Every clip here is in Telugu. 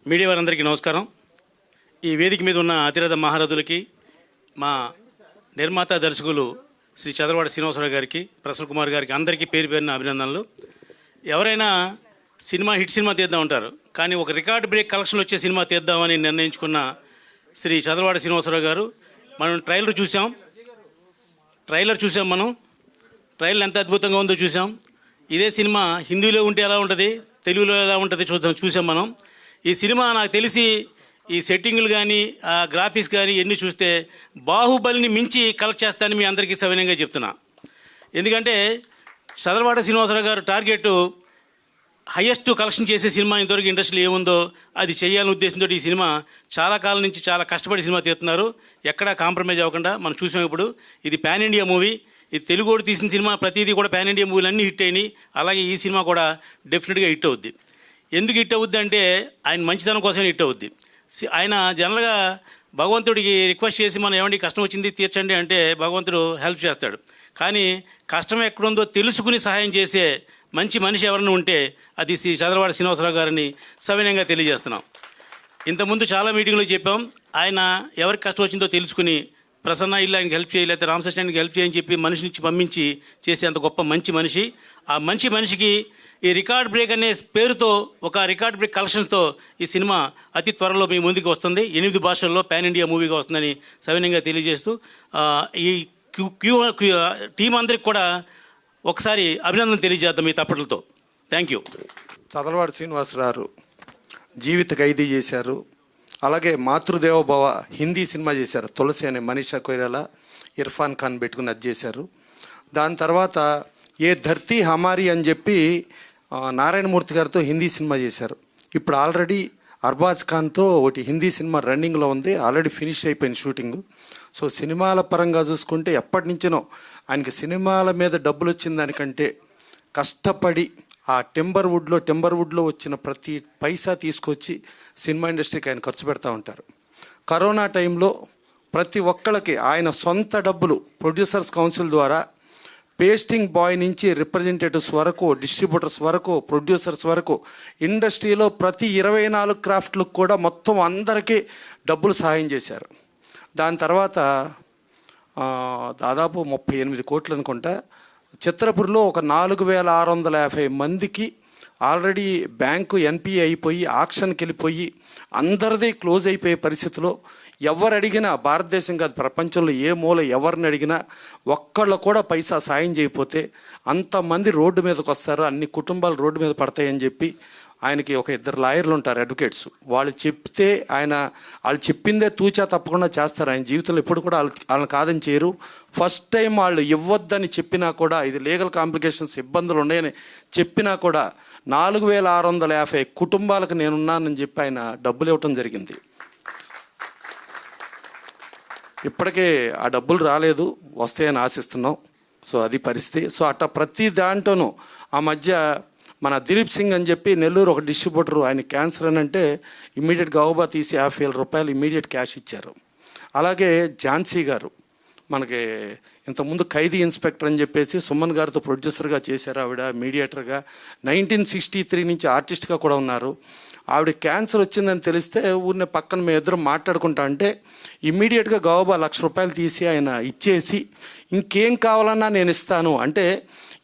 మీడియా వారందరికీ నమస్కారం. ఈ వేదిక మీద ఉన్న అతిరథ మహారథులకి, మా నిర్మాత దర్శకులు శ్రీ చదలవాడ శ్రీనివాసరావు గారికి, ప్రసన్న కుమార్ గారికి అందరికీ పేరు పేరున అభినందనలు. ఎవరైనా హిట్ సినిమా తీద్దాం ఉంటారు, కానీ ఒక రికార్డ్ బ్రేక్ కలెక్షన్ వచ్చే సినిమా తీద్దామని నిర్ణయించుకున్న శ్రీ చదలవాడ శ్రీనివాసరావు గారు. మనం ట్రైలర్ చూసాం, మనం ట్రైలర్ ఎంత అద్భుతంగా ఉందో చూసాం. ఇదే సినిమా హిందీలో ఉంటే ఎలా ఉంటుంది, తెలుగులో ఎలా ఉంటుంది చూసాం మనం. ఈ సినిమా నాకు తెలిసి ఈ సెట్టింగులు కానీ ఆ గ్రాఫిక్స్ కానీ ఎన్ని చూస్తే బాహుబలిని మించి కలెక్ట్ చేస్తానని మీ అందరికీ సవినయంగా చెప్తున్నా. ఎందుకంటే చదలవాడ శ్రీనివాసరావు గారు టార్గెట్ హయ్యెస్ట్ కలెక్షన్ చేసే సినిమా ఇంతవరకు ఇండస్ట్రీలో ఏముందో అది చేయాలనే ఉద్దేశంతో ఈ సినిమా చాలా కాలం నుంచి చాలా కష్టపడి సినిమా తీస్తున్నారు. ఎక్కడా కాంప్రమైజ్ అవ్వకుండా మనం చూసాం. ఇప్పుడు ఇది పాన్ ఇండియా మూవీ, ఇది తెలుగు కూడా తీసిన సినిమా. ప్రతిదీ కూడా పాన్ ఇండియా మూవీలు అన్నీ హిట్ అయినాయి. అలాగే ఈ సినిమా కూడా డెఫినెట్గా హిట్ అవుద్ది. ఎందుకు హిట్ అవుద్ది అంటే ఆయన మంచితనం కోసమే హిట్ అవుద్ది. ఆయన జనరల్గా భగవంతుడికి రిక్వెస్ట్ చేసి మనం ఏమండి కష్టం వచ్చింది తీర్చండి అంటే భగవంతుడు హెల్ప్ చేస్తాడు. కానీ కష్టం ఎక్కడుందో తెలుసుకుని సహాయం చేసే మంచి మనిషి ఎవరైనా ఉంటే అది శ్రీ చదలవాడ శ్రీనివాసరావు గారిని సవినయంగా తెలియజేస్తున్నాం. ఇంతకుముందు చాలా మీటింగ్లో చెప్పాం, ఆయన ఎవరికి కష్టం వచ్చిందో తెలుసుకుని ప్రసన్న ఇల్లు ఆయనకి హెల్ప్ చేయాలి, లేకపోతే రామకృష్ణానికి హెల్ప్ చేయని చెప్పి మనిషిని పంపించి చేసేంత గొప్ప మంచి మనిషి. ఆ మంచి మనిషికి ఈ రికార్డ్ బ్రేక్ అనే పేరుతో ఒక రికార్డ్ బ్రేక్ కలెక్షన్స్తో ఈ సినిమా అతి త్వరలో మీ ముందుకు వస్తుంది. 8 భాషల్లో పాన్ ఇండియా మూవీగా వస్తుందని సవినయంగా తెలియజేస్తూ ఈ టీం అందరికి కూడా ఒకసారి అభినందన తెలియజేద్దాం ఈ తప్పట్లతో. Thank you. చదలవాడ శ్రీనివాసరావు జీవిత ఖైదీ చేశారు. అలాగే మాతృదేవోభవ హిందీ సినిమా చేశారు. తులసి అనే మనీషా కొయిరాలా, ఇర్ఫాన్ ఖాన్ పెట్టుకుని అది చేశారు. దాని తర్వాత ఏ ధర్తీ హమారీ అని చెప్పి నారాయణమూర్తి గారితో హిందీ సినిమా చేశారు. ఇప్పుడు ఆల్రెడీ అర్బాజ్ ఖాన్తో ఒకటి హిందీ సినిమా రన్నింగ్లో ఉంది, ఆల్రెడీ ఫినిష్ అయిపోయింది షూటింగ్. సో సినిమాల పరంగా చూసుకుంటే ఎప్పటి నుంచినో ఆయనకి సినిమాల మీద డబ్బులు వచ్చిన దానికంటే కష్టపడి ఆ టెంబర్వుడ్లో వచ్చిన ప్రతి పైసా తీసుకొచ్చి సినిమా ఇండస్ట్రీకి ఆయన ఖర్చు పెడతా ఉంటారు. కరోనా టైంలో ప్రతి ఒక్కళ్ళకి ఆయన సొంత డబ్బులు ప్రొడ్యూసర్స్ కౌన్సిల్ ద్వారా పేస్టింగ్ బాయ్ నుంచి రిప్రజెంటేటివ్స్ వరకు, డిస్ట్రిబ్యూటర్స్ వరకు, ప్రొడ్యూసర్స్ వరకు ఇండస్ట్రీలో ప్రతి 24 క్రాఫ్ట్లకు కూడా మొత్తం అందరికీ డబ్బులు సహాయం చేశారు. దాని తర్వాత దాదాపు 38 కోట్లు అనుకుంటా చిత్రపురిలో ఒక 4650 మందికి ఆల్రెడీ బ్యాంకు ఎన్పిఏ అయిపోయి ఆక్షన్కి వెళ్ళిపోయి అందరిది క్లోజ్ అయిపోయే పరిస్థితిలో ఎవరు అడిగినా, భారతదేశం కాదు ప్రపంచంలో ఏ మూల ఎవరిని అడిగినా ఒక్కళ్ళు కూడా పైసా సాయం చేయకపోతే అంతమంది రోడ్డు మీదకి వస్తారు, అన్ని కుటుంబాలు రోడ్డు మీద పడతాయని చెప్పి ఆయనకి ఒక 2 లాయర్లు ఉంటారు, అడ్వకేట్స్. వాళ్ళు చెప్తే వాళ్ళు చెప్పిందే తూచా తప్పకుండా చేస్తారు. ఆయన జీవితంలో ఎప్పుడు కూడా వాళ్ళని కాదని చేయరు. ఫస్ట్ టైం వాళ్ళు ఇవ్వద్దని చెప్పినా కూడా, ఇది లీగల్ కాంప్లికేషన్స్ ఇబ్బందులు ఉన్నాయని చెప్పినా కూడా 4650 కుటుంబాలకు నేనున్నానని చెప్పి ఆయన డబ్బులు ఇవ్వటం జరిగింది. ఇప్పటికే ఆ డబ్బులు రాలేదు, వస్తాయని ఆశిస్తున్నాం. సో అది పరిస్థితి. సో అట్లా ప్రతి దాంట్లోనూ ఆ మధ్య మన దిలీప్ సింగ్ అని చెప్పి నెల్లూరు ఒక డిస్ట్రిబ్యూటర్, ఆయన క్యాన్సర్ అని అంటే ఇమ్మీడియట్గా గౌబా తీసి 50,000 రూపాయలు ఇమ్మీడియట్ క్యాష్ ఇచ్చారు. అలాగే ఝాన్సీ గారు మనకి ఇంతకుముందు ఖైదీ ఇన్స్పెక్టర్ అని చెప్పేసి సుమన్ గారితో ప్రొడ్యూసర్గా చేశారు. ఆవిడ మీడియేటర్గా 1963 నుంచి ఆర్టిస్ట్గా కూడా ఉన్నారు. ఆవిడ క్యాన్సర్ వచ్చిందని తెలిస్తే ఊరిని పక్కన మేము ఇద్దరం మాట్లాడుకుంటా అంటే ఇమ్మీడియట్గా గౌబా 1,00,000 రూపాయలు తీసి ఆయన ఇచ్చేసి ఇంకేం కావాలన్నా నేను ఇస్తాను అంటే,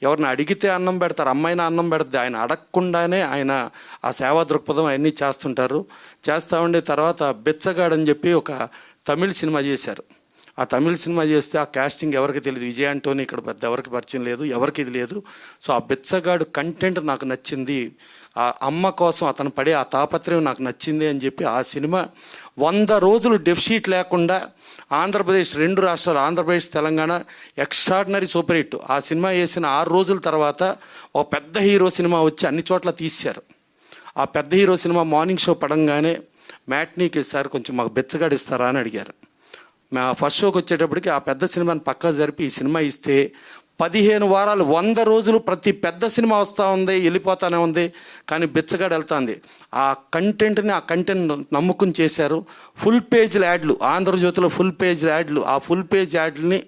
ఎవరిని అడిగితే అన్నం పెడతారు, అమ్మాయినా అన్నం పెడద్ది, ఆయన అడగకుండానే ఆయన ఆ సేవా దృక్పథం అవన్నీ చేస్తూ ఉండే తర్వాత బెచ్చగాడు అని చెప్పి ఒక తమిళ సినిమా చేశారు. ఆ తమిళ సినిమా చేస్తే ఆ కాస్టింగ్ ఎవరికి తెలియదు, విజయ్ ఆంటోనీ ఇక్కడ పెద్ద ఎవరికి పరిచయం లేదు, ఎవరికి ఇది లేదు. సో ఆ బెచ్చగాడు కంటెంట్ నాకు నచ్చింది, ఆ అమ్మ కోసం అతను పడే ఆ తాపత్రయం నాకు నచ్చింది అని చెప్పి ఆ సినిమా 100 రోజులు డెఫిషిట్ లేకుండా ఆంధ్రప్రదేశ్ 2 రాష్ట్రాలు Andhra Pradesh Telangana extraordinary super hit. ఆ సినిమా వేసిన 6 రోజుల తర్వాత ఒక పెద్ద హీరో సినిమా వచ్చి అన్ని చోట్ల తీశారు. ఆ పెద్ద హీరో సినిమా మార్నింగ్ షో పడంగానే మ్యాట్నీకి సార్ కొంచెం మాకు బెచ్చగాడు ఇస్తారా అని అడిగారు. మా ఫస్ట్ షోకి వచ్చేటప్పటికి ఆ పెద్ద సినిమాని పక్కా జరిపి ఈ సినిమా ఇస్తే 15 వారాలు 100 రోజులు ప్రతి పెద్ద సినిమా వస్తూ ఉంది, వెళ్ళిపోతానే ఉంది, కానీ బిచ్చగాడు వెళ్తుంది. ఆ కంటెంట్ నమ్ముకుని చేశారు. ఫుల్ పేజ్ యాడ్లు, ఆంధ్రజ్యోతిలో ఫుల్ పేజ్ యాడ్లు, ఆ ఫుల్ పేజ్ యాడ్లని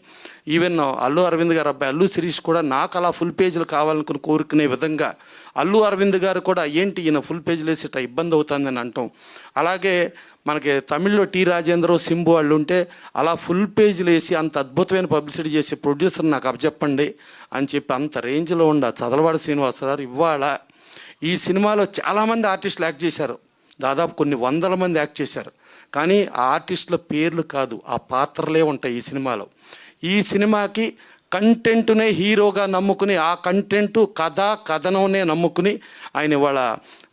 ఈవెన్ అల్లు అరవింద్ గారు అబ్బాయి అల్లు శిరీష్ కూడా నాకు అలా ఫుల్ పేజీలు కావాలనుకుని కోరుకునే విధంగా అల్లు అరవింద్ గారు కూడా ఏంటి ఈయన ఫుల్ పేజీలు వేసి ఇట్లా ఇబ్బంది అవుతుందని అంటాం. అలాగే మనకి తమిళ్లో టి రాజేంద్ర సింబు వాళ్ళు ఉంటే అలా ఫుల్ పేజీలు వేసి అంత అద్భుతమైన పబ్లిసిటీ చేసే ప్రొడ్యూసర్ నాకు అప్పచెప్పండి అని చెప్పి అంత రేంజ్లో ఉండ చదలవాడ శ్రీనివాసరావు ఇవాళ ఈ సినిమాలో చాలామంది ఆర్టిస్టులు యాక్ట్ చేశారు. దాదాపు కొన్ని 100 మంది యాక్ట్ చేశారు. కానీ ఆ ఆర్టిస్టుల పేర్లు కాదు, ఆ పాత్రలే ఉంటాయి ఈ సినిమాలో. ఈ సినిమాకి కంటెంట్నే హీరోగా నమ్ముకుని, ఆ కంటెంట్ కథనంనే నమ్ముకుని ఆయన ఇవాళ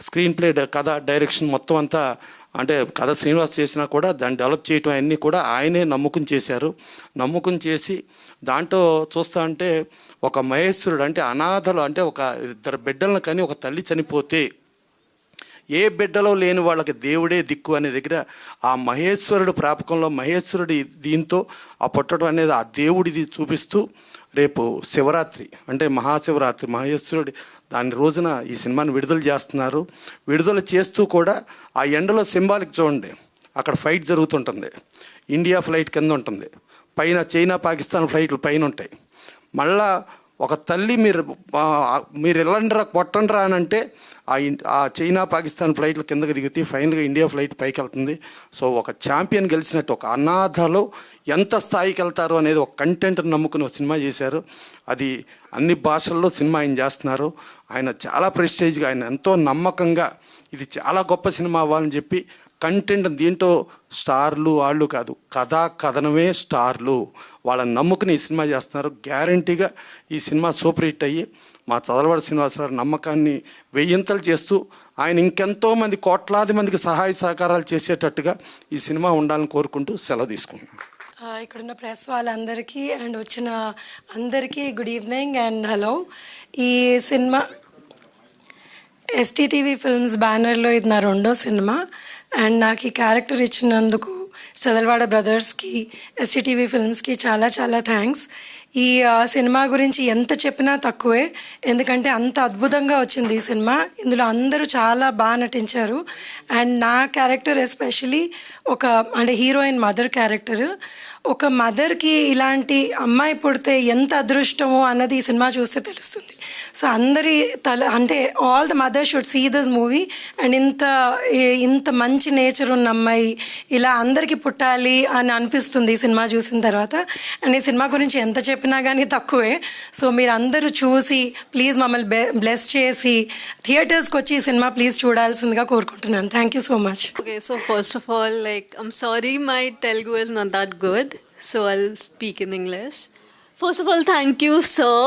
స్క్రీన్ ప్లే కథ డైరెక్షన్ మొత్తం అంతా, అంటే కథ శ్రీనివాస్ చేసినా కూడా దాన్ని డెవలప్ చేయటం అన్నీ కూడా ఆయనే నమ్ముకుని చేశారు. నమ్ముకుని చేసి దాంట్లో చూస్తా అంటే ఒక మహేశ్వరుడు అంటే అనాథలు, అంటే ఒక 2 బిడ్డలను కానీ ఒక తల్లి చనిపోతే ఏ బిడ్డలో లేని వాళ్ళకి దేవుడే దిక్కు అనే దగ్గర ఆ మహేశ్వరుడు ప్రాపకంలో మహేశ్వరుడి దీంతో ఆ పుట్టడం అనేది ఆ దేవుడిది చూపిస్తూ రేపు శివరాత్రి అంటే మహాశివరాత్రి మహేశ్వరుడి దాని రోజున ఈ సినిమాని విడుదల చేస్తున్నారు. విడుదల చేస్తూ కూడా ఆ ఎండలో సింబాలిక్ చూడండి, అక్కడ ఫైట్ జరుగుతుంటుంది, ఇండియా ఫ్లైట్ కింద ఉంటుంది, పైన చైనా పాకిస్తాన్ ఫ్లైట్లు పైన ఉంటాయి. మళ్ళా ఒక తల్లి మీరు వెళ్ళండిరా కొట్టండిరా అని అంటే ఆ చైనా పాకిస్తాన్ ఫ్లైట్లు కిందకి దిగుతాయి, ఫైనల్గా ఇండియా ఫ్లైట్ పైకి వెళ్తుంది. సో ఒక ఛాంపియన్ గెలిచినట్టు ఒక అనాథలో ఎంత స్థాయికి వెళ్తారు అనేది ఒక కంటెంట్ నమ్ముకుని ఒక సినిమా చేశారు. అది అన్ని భాషల్లో సినిమా ఆయన చేస్తున్నారు. ఆయన చాలా ప్రెస్టేజ్గా, ఆయన ఎంతో నమ్మకంగా ఇది చాలా గొప్ప సినిమా అవ్వాలని చెప్పి కంటెంట్ దీంట్లో స్టార్లు వాళ్ళు కాదు, కథనమే స్టార్లు, వాళ్ళని నమ్ముకుని ఈ సినిమా చేస్తున్నారు. గ్యారంటీగా ఈ సినిమా సూపర్ హిట్ అయ్యి మా చదలవాడ శ్రీనివాసరావు నమ్మకాన్ని వెయ్యింతలు చేస్తూ ఆయన ఇంకెంతోమంది కోట్లాది మందికి సహాయ సహకారాలు చేసేటట్టుగా ఈ సినిమా ఉండాలని కోరుకుంటూ సెలవు తీసుకుంటున్నాను. ఇక్కడున్న ప్రెస్ వాళ్ళందరికీ అండ్ వచ్చిన అందరికీ గుడ్ ఈవినింగ్ అండ్ హలో. ఈ సినిమా ఎస్టీటీవీ ఫిల్మ్స్ బ్యానర్లో ఇది నా 2వ సినిమా అండ్ నాకు ఈ క్యారెక్టర్ ఇచ్చినందుకు చదలవాడ బ్రదర్స్కి, ఎస్టీటీవీ ఫిల్మ్స్కి చాలా చాలా థ్యాంక్స్. ఈ సినిమా గురించి ఎంత చెప్పినా తక్కువే, ఎందుకంటే అంత అద్భుతంగా వచ్చింది ఈ సినిమా. ఇందులో అందరూ చాలా బాగా నటించారు అండ్ నా క్యారెక్టర్ ఎస్పెషలీ అంటే హీరోయిన్ మదర్ క్యారెక్టర్. ఒక మదర్కి ఇలాంటి అమ్మాయి పుడితే ఎంత అదృష్టమో అన్నది ఈ సినిమా చూస్తే తెలుస్తుంది. సో అందరి అంటే all the mother should see this movie and ఇంత మంచి నేచర్ ఉన్న అమ్మాయి ఇలా అందరికీ పుట్టాలి అని అనిపిస్తుంది ఈ సినిమా చూసిన తర్వాత. అండ్ ఈ సినిమా గురించి ఎంత చెప్పినా కానీ తక్కువే. సో మీరు అందరూ చూసి ప్లీజ్ మమ్మల్ని బ్లెస్ చేసి థియేటర్స్కి వచ్చి ఈ సినిమా ప్లీజ్ చూడాల్సిందిగా కోరుకుంటున్నాను. Thank you so much. Okay, so first of all, I'm sorry my Telugu is not that good, so I'll speak in English. First of all, thank you, sir,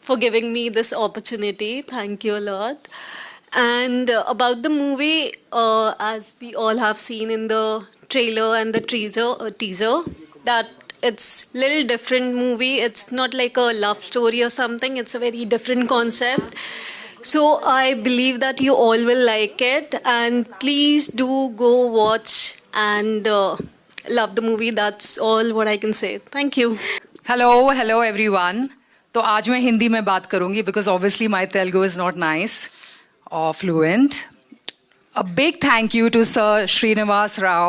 for giving me this opportunity. Thank you a lot. And about the movie, as we all have seen in the trailer and the teaser, that it's little different movie. It's not like a love story or something. It's a very different concept. So I believe that you all will like it, and please do go watch and love the movie. That's all what I can say. Thank you. Hello everyone. तो आज मैं हिंदी में बात करूंगी because obviously my Telugu is not nice और fluent. A big thank you to Sir Srinivas Rao.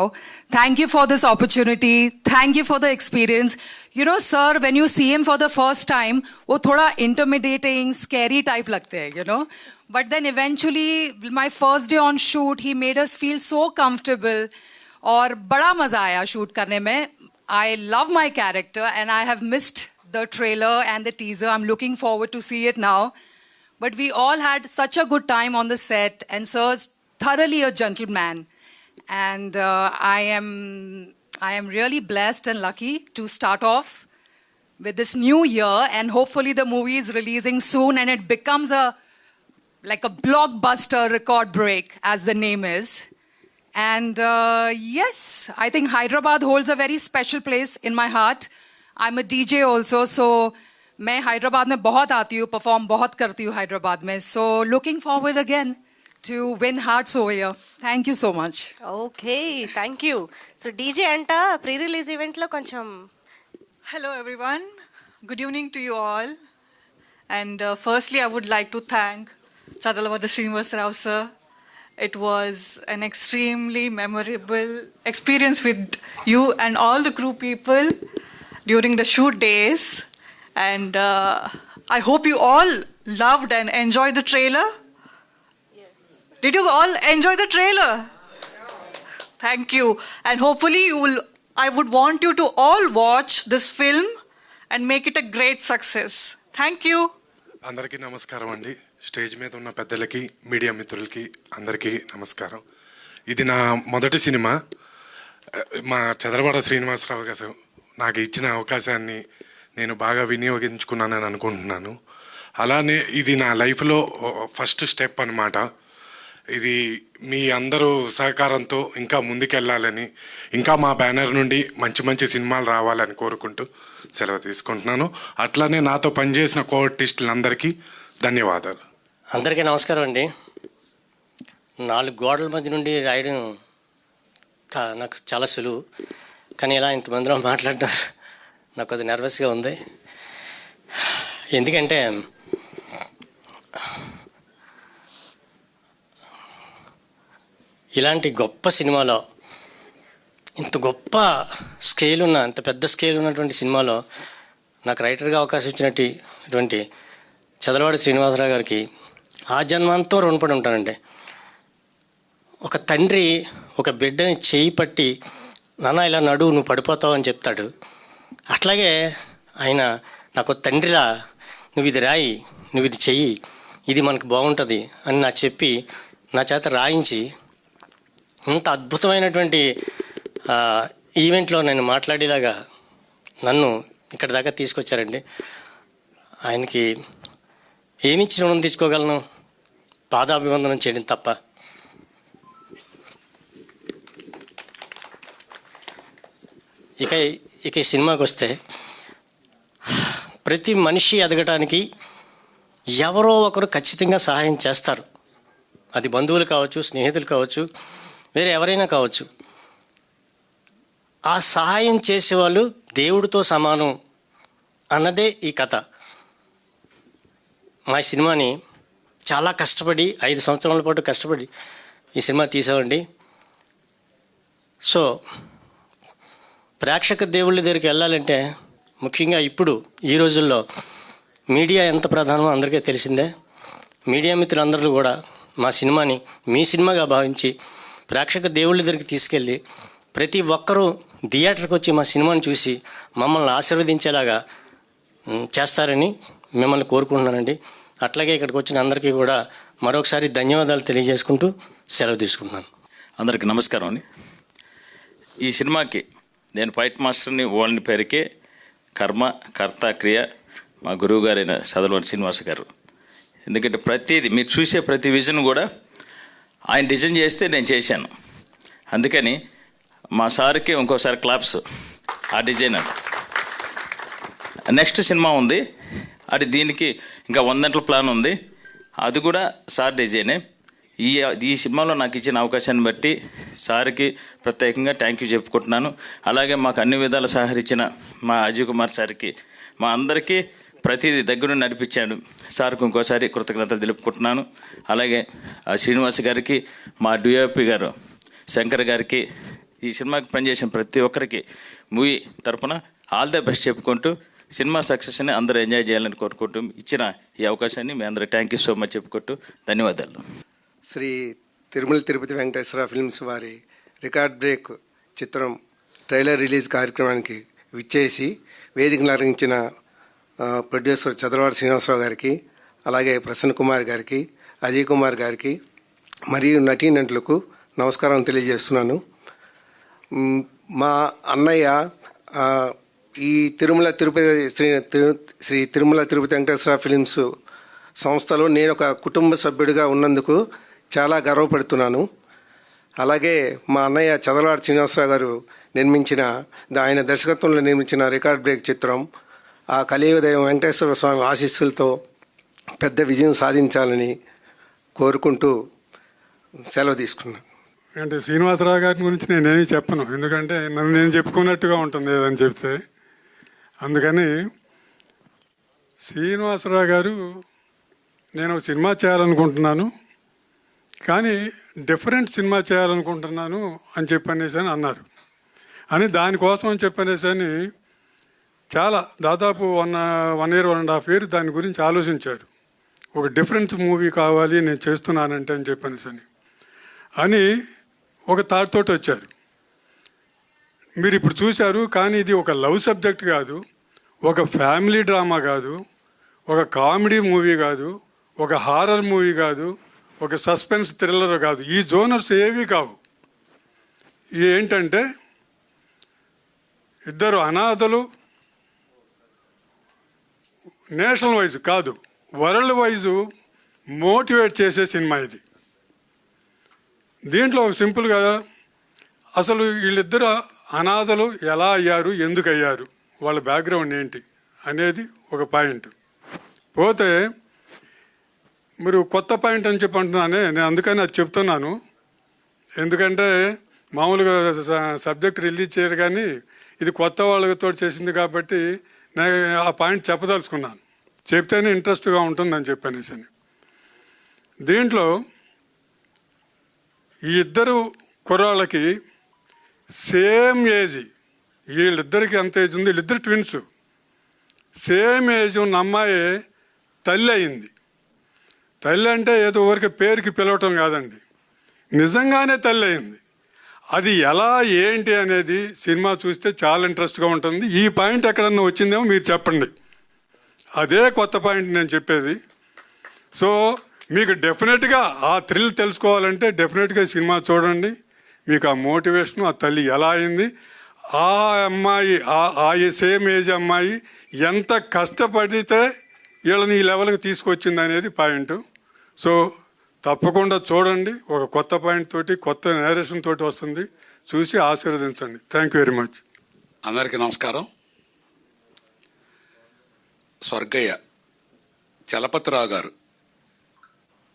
Thank you for this opportunity. Thank you for the experience. You know, sir, when you see him for the first time, वो थोड़ा intimidating, scary type लगते हैं, you know. But then eventually, my first day on shoot, he made us feel so comfortable. और बड़ा मजा आया shoot करने में. I love my character and I have missed the trailer and the teaser. I'm looking forward to see it now. But we all had such a good time on the set, and sir's thoroughly a gentleman. And I am really blessed and lucky to start off with this new year, and hopefully the movie is releasing soon and it becomes like a blockbuster record break, as the name is. And yes, I think Hyderabad holds a very special place in my heart. I'm a DJ also, so मैं हैदराबाद में बहुत आती हूँ, परफॉर्म बहुत करती हूँ हैदराबाद में. So looking forward again to win hearts over here. Thank you so much. Okay, thank you. So DJ anta pre-release event lo koncham. Hello everyone. Good evening to you all. And firstly, I would like to thank Chadalavada Srinivas Rao sir. It was an extremely memorable experience with you and all the crew people during the shoot days. And I hope you all loved and enjoyed the trailer. Yes. Did you all enjoy the trailer? Thank you. And hopefully I would want you to all watch this film and make it a great success. Thank you. అందరికీ నమస్కారం అండి. స్టేజ్ మీద ఉన్న పెద్దలకి, మీడియా మిత్రులకి అందరికీ నమస్కారం. ఇది నా మొదటి సినిమా. మా చదలవాడ శ్రీనివాసరావు గారు నాకు ఇచ్చిన అవకాశాన్ని నేను బాగా వినియోగించుకున్నానని అనుకుంటున్నాను. అలానే ఇది నా లైఫ్లో ఫస్ట్ స్టెప్ అన్నమాట. ఇది మీ అందరూ సహకారంతో ఇంకా ముందుకెళ్ళాలని, ఇంకా మా బ్యానర్ నుండి మంచి మంచి సినిమాలు రావాలని కోరుకుంటూ సెలవు తీసుకుంటున్నాను. అట్లానే నాతో పనిచేసిన కో ఆర్టిస్టులందరికీ ధన్యవాదాలు. అందరికీ నమస్కారం అండి. 4 గోడల మధ్య నుండి రాయడం నాకు చాలా సులువు, కానీ ఇలా ఇంతమందిలో మాట్లాడడం నాకు అది నర్వస్గా ఉంది. ఎందుకంటే ఇలాంటి గొప్ప సినిమాలో, ఇంత గొప్ప స్కేల్ ఉన్న, అంత పెద్ద స్కేల్ ఉన్నటువంటి సినిమాలో నాకు రైటర్గా అవకాశం ఇచ్చినటువంటి చదలవాడ శ్రీనివాసరావు గారికి ఆ జన్మంతో రుణపడి ఉంటానండి. ఒక తండ్రి ఒక బిడ్డని చేయి పట్టి, నాన్న ఇలా నడు, నువ్వు పడిపోతావు అని చెప్తాడు. అట్లాగే ఆయన నాకు తండ్రిలా, నువ్వు ఇది రాయి, నువ్వు ఇది చెయ్యి, ఇది మనకు బాగుంటుంది అని నాకు చెప్పి నా చేత రాయించి ఇంత అద్భుతమైనటువంటి ఈవెంట్లో నేను మాట్లాడేలాగా నన్ను ఇక్కడ దాకా తీసుకొచ్చారండి. ఆయనకి ఏమిచ్చి రుణం తీసుకోగలను? పాదాభివందనం చేయడం తప్ప. ఇక ఈ సినిమాకి వస్తే, ప్రతి మనిషి ఎదగటానికి ఎవరో ఒకరు ఖచ్చితంగా సహాయం చేస్తారు. అది బంధువులు కావచ్చు, స్నేహితులు కావచ్చు, వేరే ఎవరైనా కావచ్చు. ఆ సహాయం చేసేవాళ్ళు దేవుడితో సమానం అన్నదే ఈ కథ. మా సినిమాని చాలా కష్టపడి 5 సంవత్సరాల పాటు కష్టపడి ఈ సినిమా తీసామండి. సో ప్రేక్షక దేవుళ్ళ దగ్గరికి వెళ్ళాలంటే, ముఖ్యంగా ఇప్పుడు ఈ రోజుల్లో మీడియా ఎంత ప్రధానమో అందరికీ తెలిసిందే. మీడియా మిత్రులందరూ కూడా మా సినిమాని మీ సినిమాగా భావించి ప్రేక్షక దేవుళ్ళ దగ్గరికి తీసుకెళ్ళి ప్రతి ఒక్కరూ థియేటర్కి వచ్చి మా సినిమాని చూసి మమ్మల్ని ఆశీర్వదించేలాగా చేస్తారని మిమ్మల్ని కోరుకుంటున్నానండి. అట్లాగే ఇక్కడికి వచ్చిన అందరికీ కూడా మరొకసారి ధన్యవాదాలు తెలియజేసుకుంటూ సెలవు తీసుకుంటున్నాను. అందరికీ నమస్కారం అండి. ఈ సినిమాకి నేను ఫైట్ మాస్టర్ని ఓల్ని పేరుకే కర్మ కర్త క్రియ మా గురువు గారైన చదలవాడ శ్రీనివాస గారు. ఎందుకంటే ప్రతిదీ మీరు చూసే ప్రతి విజన్ కూడా ఆయన డిజైన్ చేస్తే నేను చేశాను. అందుకని మా సార్కి ఇంకోసారి క్లాప్స్. ఆ డిజైనర్ నెక్స్ట్ సినిమా ఉంది, అది దీనికి ఇంకా 100 గంటల ప్లాన్ ఉంది, అది కూడా సార్ డిజైనే. ఈ సినిమాలో నాకు ఇచ్చిన అవకాశాన్ని బట్టి సార్కి ప్రత్యేకంగా థ్యాంక్ యూ చెప్పుకుంటున్నాను. అలాగే మాకు అన్ని విధాలు సహకరించిన మా అజయ్ కుమార్ సార్కి, మా అందరికీ ప్రతిదీ దగ్గర నడిపించాడు సార్కు ఇంకోసారి కృతజ్ఞతలు తెలుపుకుంటున్నాను. అలాగే శ్రీనివాస్ గారికి, మా డిఓపి గారు శంకర్ గారికి, ఈ సినిమాకి పనిచేసిన ప్రతి ఒక్కరికి మూవీ తరపున ఆల్ ద బెస్ట్ చెప్పుకుంటూ సినిమా సక్సెస్ని అందరూ ఎంజాయ్ చేయాలని కోరుకుంటూ ఇచ్చిన ఈ అవకాశాన్ని మీ అందరూ థ్యాంక్ యూ సో మచ్ చెప్పుకుంటూ ధన్యవాదాలు. శ్రీ తిరుమల తిరుపతి వెంకటేశ్వర ఫిల్మ్స్ వారి రికార్డ్ బ్రేక్ చిత్రం ట్రైలర్ రిలీజ్ కార్యక్రమానికి విచ్చేసి వేదికను అలంకరించిన ప్రొడ్యూసర్ చదలవాడ శ్రీనివాసరావు గారికి, అలాగే ప్రసన్న కుమార్ గారికి, అజయ్ కుమార్ గారికి మరియు నటీనటులకు నమస్కారం తెలియజేస్తున్నాను. మా అన్నయ్య ఈ తిరుమల తిరుపతి శ్రీ తిరుమల తిరుపతి వెంకటేశ్వర ఫిల్మ్స్ సంస్థలో నేను ఒక కుటుంబ సభ్యుడిగా ఉన్నందుకు చాలా గర్వపడుతున్నాను. అలాగే మా అన్నయ్య చదలవాడ శ్రీనివాసరావు గారు నిర్మించిన, ఆయన దర్శకత్వంలో నిర్మించిన రికార్డ్ బ్రేక్ చిత్రం ఆ కలియుగదైవం వెంకటేశ్వర స్వామి ఆశీస్సులతో పెద్ద విజయం సాధించాలని కోరుకుంటూ సెలవు తీసుకున్నాను. అంటే శ్రీనివాసరావు గారి గురించి నేనేమి చెప్పను, ఎందుకంటే నన్ను నేను చెప్పుకున్నట్టుగా ఉంటుంది ఏదని చెప్తే. అందుకని శ్రీనివాసరావు గారు నేను ఒక సినిమా చేయాలనుకుంటున్నాను, కానీ డిఫరెంట్ సినిమా చేయాలనుకుంటున్నాను అని చెప్పనేసి అని అన్నారు. అని దానికోసం అని చెప్పనేసి అని చాలా దాదాపు 1 year 1.5 year దాని గురించి ఆలోచించారు. ఒక డిఫరెంట్ మూవీ కావాలి నేను చేస్తున్నానంటే అని చెప్పనేసి అని ఒక థాట్ తోటి వచ్చారు. మీరు ఇప్పుడు చూశారు, కానీ ఇది ఒక లవ్ సబ్జెక్ట్ కాదు, ఒక ఫ్యామిలీ డ్రామా కాదు, ఒక కామెడీ మూవీ కాదు, ఒక హారర్ మూవీ కాదు, ఒక సస్పెన్స్ థ్రిల్లర్ కాదు. ఈ జోనర్స్ ఏవి కావు. ఏంటంటే ఇద్దరు అనాథలు, నేషనల్ వైజ్ కాదు వరల్డ్ వైజు మోటివేట్ చేసే సినిమా ఇది. దీంట్లో ఒక సింపుల్గా అసలు వీళ్ళిద్దరు అనాథలు ఎలా అయ్యారు, ఎందుకు అయ్యారు, వాళ్ళ బ్యాక్గ్రౌండ్ ఏంటి అనేది ఒక పాయింట్. పోతే మీరు కొత్త పాయింట్ అని చెప్పి అంటున్నానే, నేను అందుకని అది చెప్తున్నాను. ఎందుకంటే మామూలుగా సబ్జెక్ట్ రిలీజ్ చేయరు, కానీ ఇది కొత్త వాళ్ళతో చేసింది కాబట్టి నేను ఆ పాయింట్ చెప్పదలుచుకున్నాను. చెప్తేనే ఇంట్రెస్ట్గా ఉంటుందని చెప్పనేసి. దీంట్లో ఈ ఇద్దరు కుర్రాళ్ళకి సేమ్ ఏజ్, వీళ్ళిద్దరికి ఎంత ఏజ్ ఉంది, వీళ్ళిద్దరు ట్విన్స్. సేమ్ ఏజ్ ఉన్న అమ్మాయి తల్లి అయింది. తల్లి అంటే ఏదో ఊరికి పేరుకి పిలవటం కాదండి, నిజంగానే తల్లి అయింది. అది ఎలా ఏంటి అనేది సినిమా చూస్తే చాలా ఇంట్రెస్ట్గా ఉంటుంది. ఈ పాయింట్ ఎక్కడన్నా వచ్చిందేమో మీరు చెప్పండి, అదే కొత్త పాయింట్ నేను చెప్పేది. సో మీకు డెఫినెట్గా ఆ థ్రిల్ తెలుసుకోవాలంటే డెఫినెట్గా సినిమా చూడండి. మీకు ఆ మోటివేషన్, ఆ తల్లి ఎలా అయింది, ఆ అమ్మాయి ఆ సేమ్ ఏజ్ అమ్మాయి ఎంత కష్టపడితే వీళ్ళని ఈ లెవెల్కి తీసుకొచ్చింది అనేది పాయింట్. సో తప్పకుండా చూడండి. ఒక కొత్త పాయింట్ తోటి, కొత్త నేరేషన్ తోటి వస్తుంది. చూసి ఆశీర్వదించండి. Thank you very much. అందరికీ నమస్కారం. స్వర్గయ్య చలపతిరావు గారు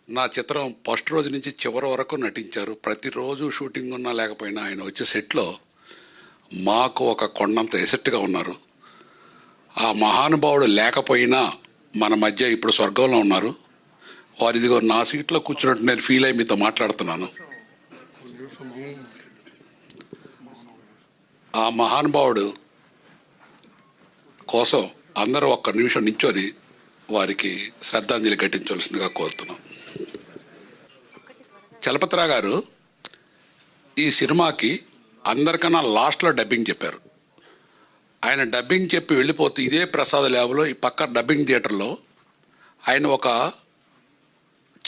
నా చిత్రం ఫస్ట్ రోజు నుంచి చివరి వరకు నటించారు. ప్రతిరోజు షూటింగ్ ఉన్నా లేకపోయినా ఆయన వచ్చే సెట్లో మాకు ఒక కొండంత ఎసెట్గా ఉన్నారు. ఆ మహానుభావుడు లేకపోయినా మన మధ్య ఇప్పుడు స్వర్గంలో ఉన్నారు. వారు ఇదిగో నా సీట్లో కూర్చున్నట్టు నేను ఫీల్ అయ్యి మీతో మాట్లాడుతున్నాను. ఆ మహానుభావుడు కోసం అందరూ ఒక్క నిమిషం నించొని వారికి శ్రద్ధాంజలి ఘటించవలసిందిగా కోరుతున్నాం. చలపతిరావు గారు ఈ సినిమాకి అందరికన్నా లాస్ట్లో డబ్బింగ్ చెప్పారు. ఆయన డబ్బింగ్ చెప్పి వెళ్ళిపోతూ ఇదే ప్రసాద్ ల్యాబ్లో ఈ పక్క డబ్బింగ్ థియేటర్లో ఆయన ఒక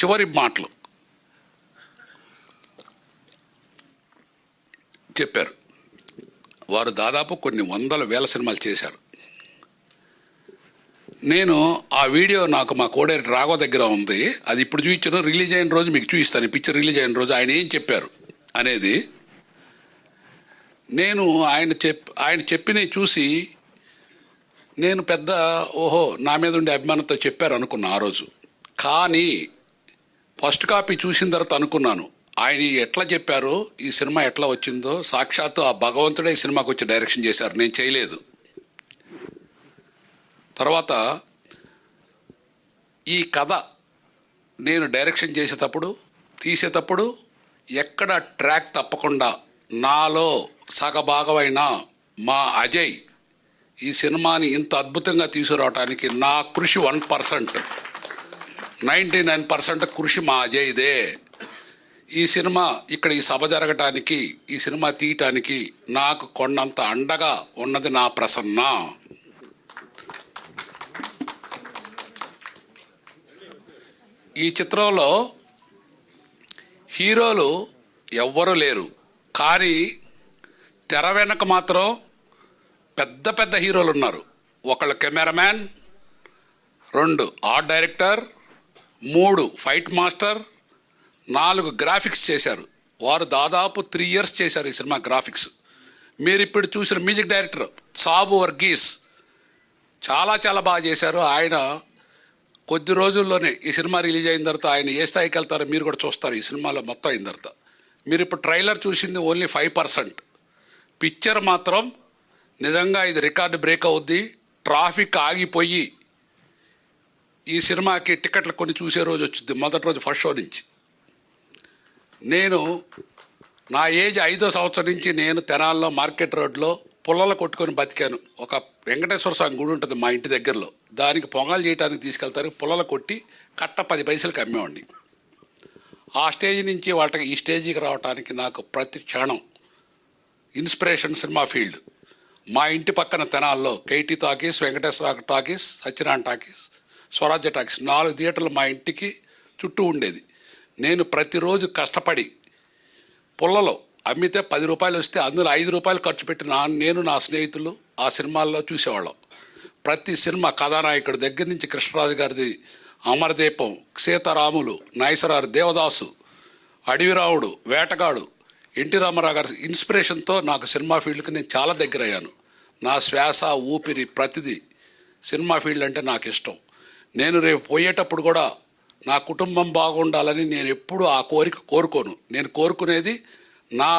చివరి మాటలు చెప్పారు. వారు దాదాపు కొన్ని 100,000 సినిమాలు చేశారు. నేను ఆ వీడియో నాకు మా కోడేరు రాఘవ దగ్గర ఉంది. అది ఇప్పుడు చూపించాను, రిలీజ్ అయిన రోజు మీకు చూపిస్తాను. ఈ పిక్చర్ రిలీజ్ అయిన రోజు ఆయన ఏం చెప్పారు అనేది. నేను ఆయన చెప్పినవి చూసి నేను పెద్ద ఓహో నా మీద ఉండే అభిమానంతో చెప్పారు అనుకున్నా ఆ రోజు. కానీ ఫస్ట్ కాపీ చూసిన తర్వాత అనుకున్నాను ఆయన ఎట్లా చెప్పారో ఈ సినిమా ఎట్లా వచ్చిందో సాక్షాత్తు ఆ భగవంతుడే ఈ సినిమాకి వచ్చి డైరెక్షన్ చేశారు, నేను చేయలేదు. తర్వాత ఈ కథ నేను డైరెక్షన్ చేసేటప్పుడు తీసేటప్పుడు ఎక్కడ ట్రాక్ తప్పకుండా నాలో సగభాగమైన మా అజయ్ ఈ సినిమాని ఇంత అద్భుతంగా తీసుకురావడానికి నా కృషి 1%, 99% కృషి మా అజయ్దే. ఈ సినిమా ఇక్కడ ఈ సభ జరగటానికి, ఈ సినిమా తీయటానికి నాకు కొండంత అండగా ఉన్నది నా ప్రసన్న. ఈ చిత్రంలో హీరోలు ఎవ్వరూ లేరు, కానీ తెర వెనక మాత్రం పెద్ద పెద్ద హీరోలు ఉన్నారు. ఒకళ్ళు cameraman, 2 art director, 3 fight master, 4 graphics చేశారు. వారు దాదాపు 3 years చేశారు ఈ సినిమా గ్రాఫిక్స్. మీరు ఇప్పుడు చూసిన మ్యూజిక్ డైరెక్టర్ సాబు వర్గీస్ చాలా చాలా బాగా చేశారు. ఆయన కొద్ది రోజుల్లోనే ఈ సినిమా రిలీజ్ అయిన తర్వాత ఆయన ఏ స్థాయికి వెళ్తారో మీరు కూడా చూస్తారు. ఈ సినిమాలో మొత్తం అయిన తర్వాత మీరు ఇప్పుడు ట్రైలర్ చూసింది ఓన్లీ 5%. పిక్చర్ మాత్రం నిజంగా ఇది రికార్డు బ్రేక్ అవుద్ది. ట్రాఫిక్ ఆగిపోయి ఈ సినిమాకి టికెట్లు కొన్ని చూసే రోజు వచ్చింది, మొదటి రోజు ఫస్ట్ షో నుంచి. నేను నా ఏజ్ 5వ సంవత్సరం నుంచి నేను తెనాల్లో మార్కెట్ రోడ్లో పుల్లలు కొట్టుకొని బతికాను. ఒక వెంకటేశ్వర స్వామి గుడి ఉంటుంది మా ఇంటి దగ్గరలో, దానికి పొంగల్ చేయడానికి తీసుకెళ్తారు. పుల్లలు కొట్టి కట్ట 10 పైసలకి అమ్మేవాడిని. ఆ స్టేజ్ నుంచి వాళ్ళకి ఈ స్టేజీకి రావడానికి నాకు ప్రతి క్షణం ఇన్స్పిరేషన్ సినిమా ఫీల్డ్. మా ఇంటి పక్కన తెనాల్లో KT talkies, Venkateswara talkies, Satyanarayana talkies, Swarajya talkies 4 థియేటర్లు మా ఇంటికి చుట్టూ ఉండేది. నేను ప్రతిరోజు కష్టపడి పుల్లలో అమ్మితే 10 రూపాయలు వస్తే అందులో 5 రూపాయలు ఖర్చు పెట్టి నేను నా స్నేహితులు ఆ సినిమాల్లో చూసేవాళ్ళం. ప్రతి సినిమా కథానాయకుడి దగ్గర నుంచి కృష్ణరాజు గారిది అమరదీపం, సీతారాములు, నాయసరారు, దేవదాసు, అడవిరావుడు, వేటగాడు, ఎన్టీ రామారావు గారి ఇన్స్పిరేషన్తో నాకు సినిమా ఫీల్డ్కి నేను చాలా దగ్గర అయ్యాను. నా శ్వాస, ఊపిరి ప్రతిదీ సినిమా ఫీల్డ్ అంటే నాకు ఇష్టం. నేను రేపు పోయేటప్పుడు కూడా నా కుటుంబం బాగుండాలని నేను ఎప్పుడూ ఆ కోరిక కోరుకోను. నేను కోరుకునేది నా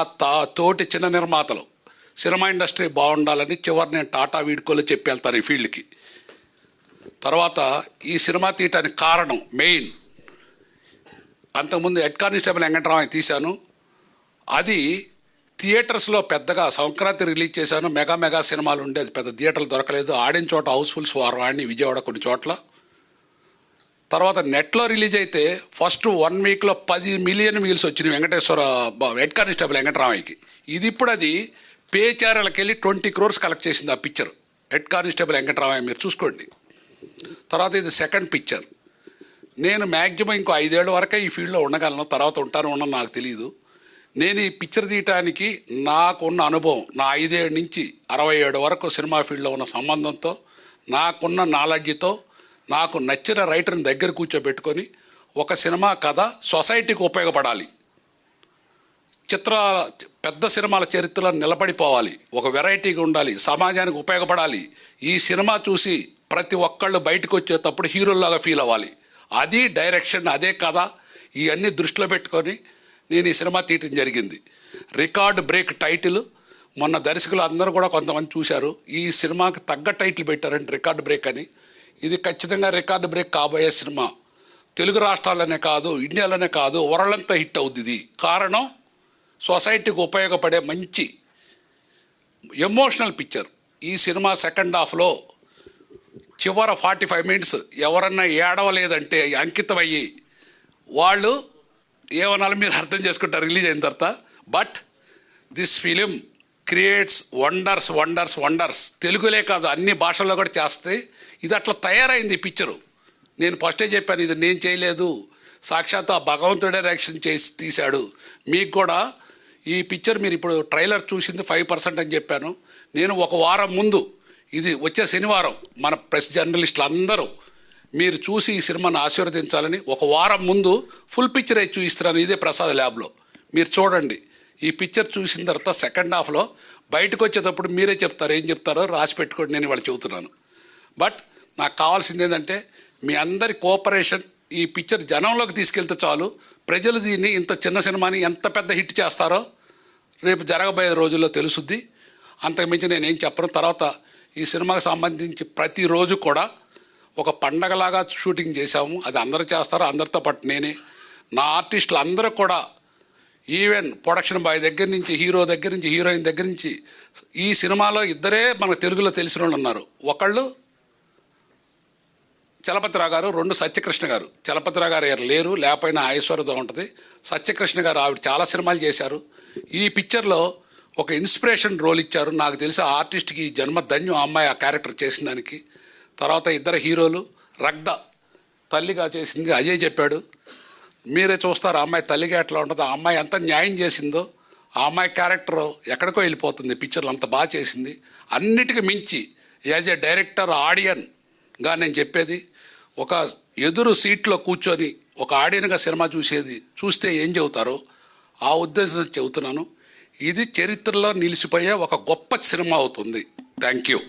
తోటి చిన్న నిర్మాతలు సినిమా ఇండస్ట్రీ బాగుండాలని చివరి నేను టాటా వీడ్కోలో చెప్పి వెళ్తాను ఈ ఫీల్డ్కి. తర్వాత ఈ సినిమా తీయటానికి కారణం మెయిన్, అంతకుముందు హెడ్ కానిస్టేబుల్ వెంకటరామయ్య తీశాను. అది థియేటర్స్లో పెద్దగా సంక్రాంతి రిలీజ్ చేశాను. మెగా సినిమాలు ఉండేది, పెద్ద థియేటర్లు దొరకలేదు. ఆడిన చోట హౌస్ఫుల్స్ వాడిని విజయవాడ కొన్ని చోట్ల. తర్వాత నెట్లో రిలీజ్ అయితే ఫస్ట్ 1 వీక్లో 10 మిలియన్ వ్యూస్ వచ్చినాయి వెంకటేశ్వర హెడ్ కానిస్టేబుల్ వెంకటరామయ్యకి. ఇది ఇప్పుడు అది పే ఛానల్కి వెళ్ళి 20 crores కలెక్ట్ చేసింది ఆ పిక్చర్, హెడ్ కానిస్టేబుల్ వెంకటరామయ్య. మీరు చూసుకోండి. తర్వాత ఇది సెకండ్ పిక్చర్. నేను మ్యాక్సిమం ఇంకో 5 ఏళ్ళ వరకే ఈ ఫీల్డ్లో ఉండగలను, తర్వాత ఉండను నాకు తెలియదు. నేను ఈ పిక్చర్ తీయటానికి నాకున్న అనుభవం, నా 5 ఏళ్ళ నుంచి 67 వరకు సినిమా ఫీల్డ్లో ఉన్న సంబంధంతో, నాకున్న నాలెడ్జ్తో, నాకు నచ్చిన రైటర్ని దగ్గర కూర్చోబెట్టుకొని ఒక సినిమా కథ సొసైటీకి ఉపయోగపడాలి, పెద్ద సినిమాల చరిత్రలో నిలబడిపోవాలి, ఒక వెరైటీగా ఉండాలి, సమాజానికి ఉపయోగపడాలి. ఈ సినిమా చూసి ప్రతి ఒక్కళ్ళు బయటకు వచ్చేటప్పుడు హీరోల్లాగా ఫీల్ అవ్వాలి. అది డైరెక్షన్, అదే కథ, ఇవన్నీ దృష్టిలో పెట్టుకొని నేను ఈ సినిమా తీయటం జరిగింది. Record break title. మొన్న దర్శకులు అందరూ కూడా కొంతమంది చూశారు, ఈ సినిమాకి తగ్గ టైటిల్ పెట్టారంటే రికార్డ్ బ్రేక్ అని. ఇది ఖచ్చితంగా రికార్డ్ బ్రేక్ కాబోయే సినిమా. తెలుగు రాష్ట్రాల్లోనే కాదు, ఇండియాలోనే కాదు, వరల్డ్ అంతా హిట్ అవుద్ది. ఇది కారణం సొసైటీకి ఉపయోగపడే మంచి ఎమోషనల్ పిక్చర్. ఈ సినిమా సెకండ్ హాఫ్లో చివర 45 minutes ఎవరన్నా ఏడవలేదంటే అంకితమయ్యి వాళ్ళు ఏమనాలో మీరు అర్థం చేసుకుంటారు రిలీజ్ అయిన తర్వాత. But this film creates wonders wonders wonders. తెలుగులే కాదు, అన్ని భాషల్లో కూడా చేస్తే ఇది అట్లా తయారైంది ఈ పిక్చరు. నేను ఫస్టే చెప్పాను, ఇది నేను చేయలేదు, సాక్షాత్ ఆ భగవంతుడే డైరెక్షన్ చేసి తీశాడు. మీకు కూడా ఈ పిక్చర్ మీరు ఇప్పుడు ట్రైలర్ చూసింది 5% అని చెప్పాను. నేను ఒక వారం ముందు, ఇది వచ్చే శనివారం మన ప్రెస్ జర్నలిస్టులు అందరూ మీరు చూసి ఈ సినిమాను ఆశీర్వదించాలని ఒక వారం ముందు ఫుల్ పిక్చర్ అయితే చూపిస్తున్నాను ఇదే ప్రసాద్ ల్యాబ్లో. మీరు చూడండి. ఈ పిక్చర్ చూసిన తర్వాత సెకండ్ హాఫ్లో బయటకు వచ్చేటప్పుడు మీరే చెప్తారు, ఏం చెప్తారో రాసి పెట్టుకోండి, నేను ఇవాళ చెబుతున్నాను. బట్ నాకు కావాల్సింది ఏంటంటే మీ అందరి కోఆపరేషన్. ఈ పిక్చర్ జనంలోకి తీసుకెళ్తే చాలు. ప్రజలు దీన్ని ఇంత చిన్న సినిమాని ఎంత పెద్ద హిట్ చేస్తారో రేపు జరగబోయే రోజుల్లో తెలుసుద్ది. అంతకుమించి నేనేం చెప్పను. తర్వాత ఈ సినిమాకి సంబంధించి ప్రతిరోజు కూడా ఒక పండగలాగా షూటింగ్ చేశాము. అది అందరూ చేస్తారు, అందరితో పాటు నేనే. నా ఆర్టిస్టులు అందరూ కూడా, ఈవెన్ ప్రొడక్షన్ బాయ్ దగ్గర నుంచి, హీరో దగ్గర నుంచి, హీరోయిన్ దగ్గర నుంచి, ఈ సినిమాలో ఇద్దరే మనకు తెలుగులో తెలిసిన వాళ్ళు ఉన్నారు. ఒకళ్ళు చలపతిరావు గారు, 2 సత్యకృష్ణ గారు. చలపతిరావు గారు లేరు, లేకపోయినా ఐశ్వర్యతో ఉంటుంది. సత్యకృష్ణ గారు ఆవిడ చాలా సినిమాలు చేశారు. ఈ పిక్చర్లో ఒక ఇన్స్పిరేషన్ రోల్ ఇచ్చారు. నాకు తెలిసి ఆ ఆర్టిస్ట్కి జన్మ ధన్యం, ఆ అమ్మాయి ఆ క్యారెక్టర్ చేసిన దానికి. తర్వాత 2 హీరోలు, రగ్ద తల్లిగా చేసింది అజయ్ చెప్పాడు. మీరే చూస్తారు ఆ అమ్మాయి తల్లిగా ఎట్లా ఉంటుందో, ఆ అమ్మాయి ఎంత న్యాయం చేసిందో. ఆ అమ్మాయి క్యారెక్టర్ ఎక్కడికో వెళ్ళిపోతుంది పిక్చర్లో, అంత బాగా చేసింది. అన్నిటికీ మించి యాజ్ ఏ డైరెక్టర్, ఆడియన్గా నేను చెప్పేది, ఒక ఎదురు సీట్లో కూర్చొని ఒక ఆడియన్గా సినిమా చూస్తే ఏం చెబుతారో ఆ ఉద్దేశం చెబుతున్నాను. ఇది చరిత్రలో నిలిచిపోయే ఒక గొప్ప సినిమా అవుతుంది. Thank you.